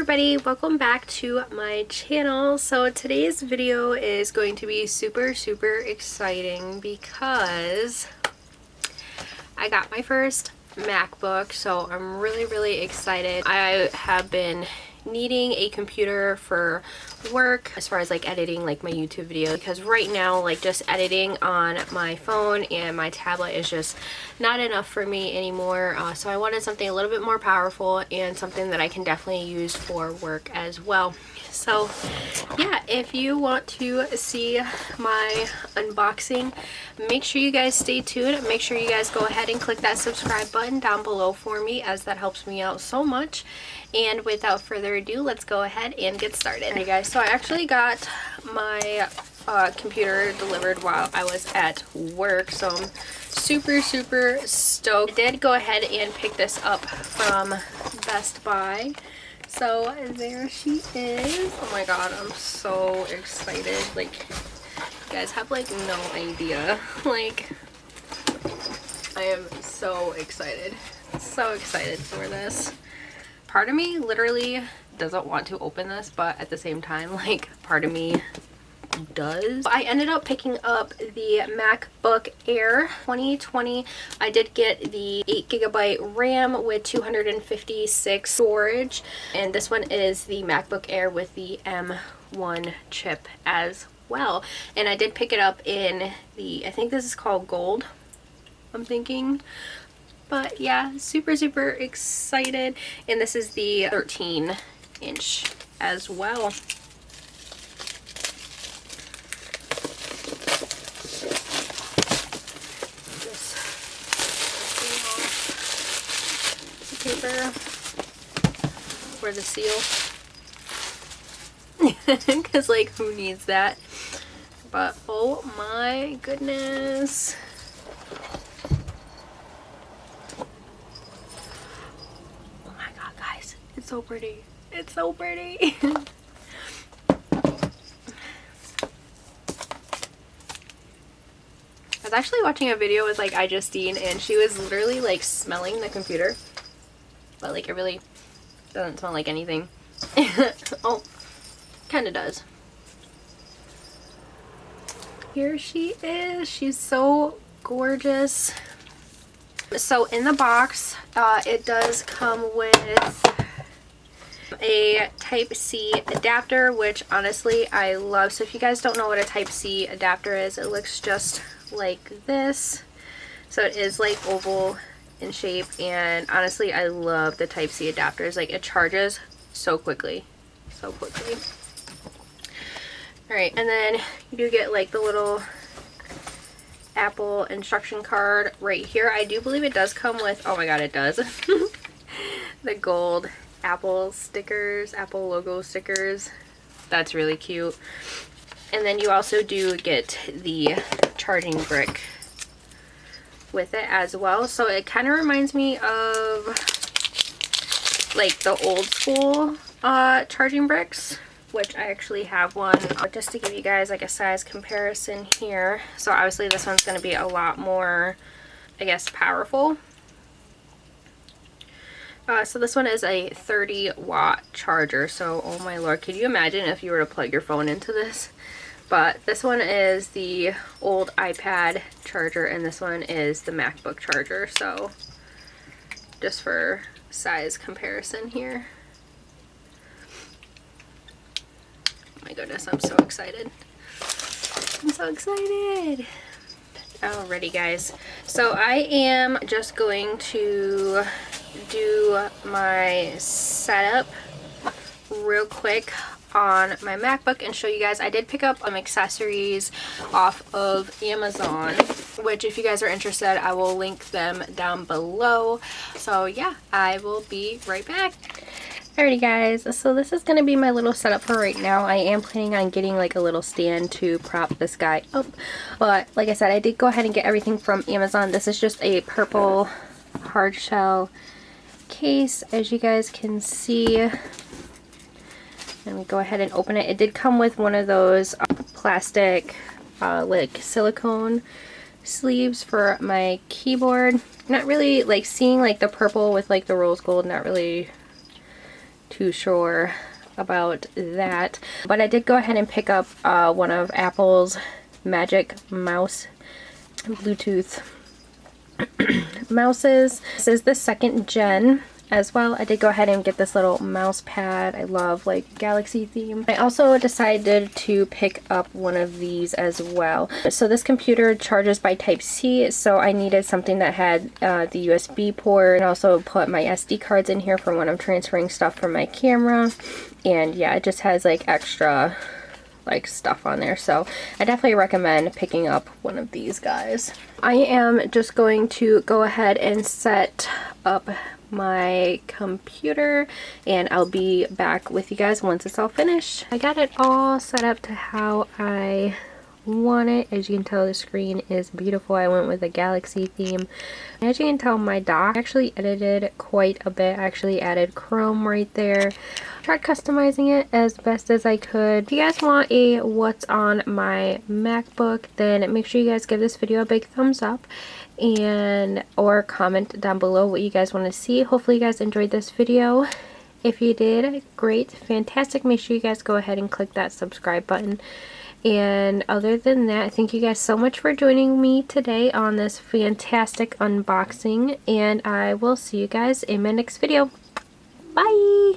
everybody, welcome back to my channel. So today's video is going to be super exciting because I got my first MacBook, so I'm really excited. I have been needing a computer for work as far as like editing like my YouTube video, because right now like just editing on my phone and my tablet is just not enough for me anymore. So I wanted something a little bit more powerful and something that I can definitely use for work as well. So yeah, if you want to see my unboxing, make sure you guys stay tuned. Make sure you guys go ahead and click that subscribe button down below for me, as that helps me out so much. And without further ado, let's go ahead and get started. Alright guys, so I actually got my computer delivered while I was at work, so I'm super stoked. I did go ahead and pick this up from Best Buy. So there she is. Oh my god, I'm so excited. Like, you guys have like no idea. Like, I am so excited. So excited for this. Part of me literally doesn't want to open this, but at the same time, like, part of me does. I ended up picking up the MacBook Air 2020. I did get the 8GB RAM with 256 storage, and this one is the MacBook Air with the M1 chip as well. And I did pick it up in the, I think this is called gold, I'm thinking. But yeah, super excited. And this is the 13-inch as well. Just the paper for the seal. Because like, who needs that? But oh my goodness. It's so pretty. It's so pretty. I was actually watching a video with like iJustine, and she was literally like smelling the computer, but like it really doesn't smell like anything. Oh, kind of does. Here she is. She's so gorgeous. So in the box, it does come with a Type-C adapter, which honestly I love. So if you guys don't know what a Type-C adapter is, it looks just like this. So it is like oval in shape, and honestly I love the Type-C adapters. Like, it charges so quickly. Alright, and then you do get like the little Apple instruction card right here. I do believe it does come with, oh my god, it does. The gold Apple stickers, Apple logo stickers. That's really cute. And then you also do get the charging brick with it as well. So it kind of reminds me of like the old school charging bricks, which I actually have one, just to give you guys like a size comparison here. So obviously this one's going to be a lot more, I guess, powerful. So this one is a 30-watt charger. So oh my lord, could you imagine if you were to plug your phone into this? But this one is the old iPad charger, and this one is the MacBook charger. So just for size comparison here. Oh my goodness, I'm so excited. I'm so excited. Alrighty guys, so I am just going to do my setup real quick on my MacBook and show you guys. I did pick up accessories off of Amazon, which if you guys are interested, I will link them down below. So yeah, I will be right back. Alrighty guys, so this is going to be my little setup for right now. I am planning on getting like a little stand to prop this guy up, but like I said, I did go ahead and get everything from Amazon. This is just a purple hard shell case, as you guys can see. Let me go ahead and open it. It did come with one of those plastic like silicone sleeves for my keyboard. Not really like seeing like the purple with like the rose gold, not really too sure about that. But I did go ahead and pick up one of Apple's Magic Mouse Bluetooth mouses. This is the 2nd gen as well. I did go ahead and get this little mouse pad. I love like galaxy theme. I also decided to pick up one of these as well. So this computer charges by Type-C, so I needed something that had the USB port, and also put my SD cards in here for when I'm transferring stuff from my camera. And yeah, it just has like extra like stuff on there, so I definitely recommend picking up one of these guys. I am just going to go ahead and set up my computer, and I'll be back with you guys once it's all finished. I got it all set up to how I want it. As you can tell, the screen is beautiful. I went with a galaxy theme. As you can tell, my dock actually edited quite a bit. I actually added Chrome right there. Tried customizing it as best as I could. If you guys want a what's on my MacBook, then make sure you guys give this video a big thumbs up, and or comment down below what you guys want to see. Hopefully you guys enjoyed this video. If you did, great, fantastic. Make sure you guys go ahead and click that subscribe button. And other than that, thank you guys so much for joining me today on this fantastic unboxing, and I will see you guys in my next video. Bye!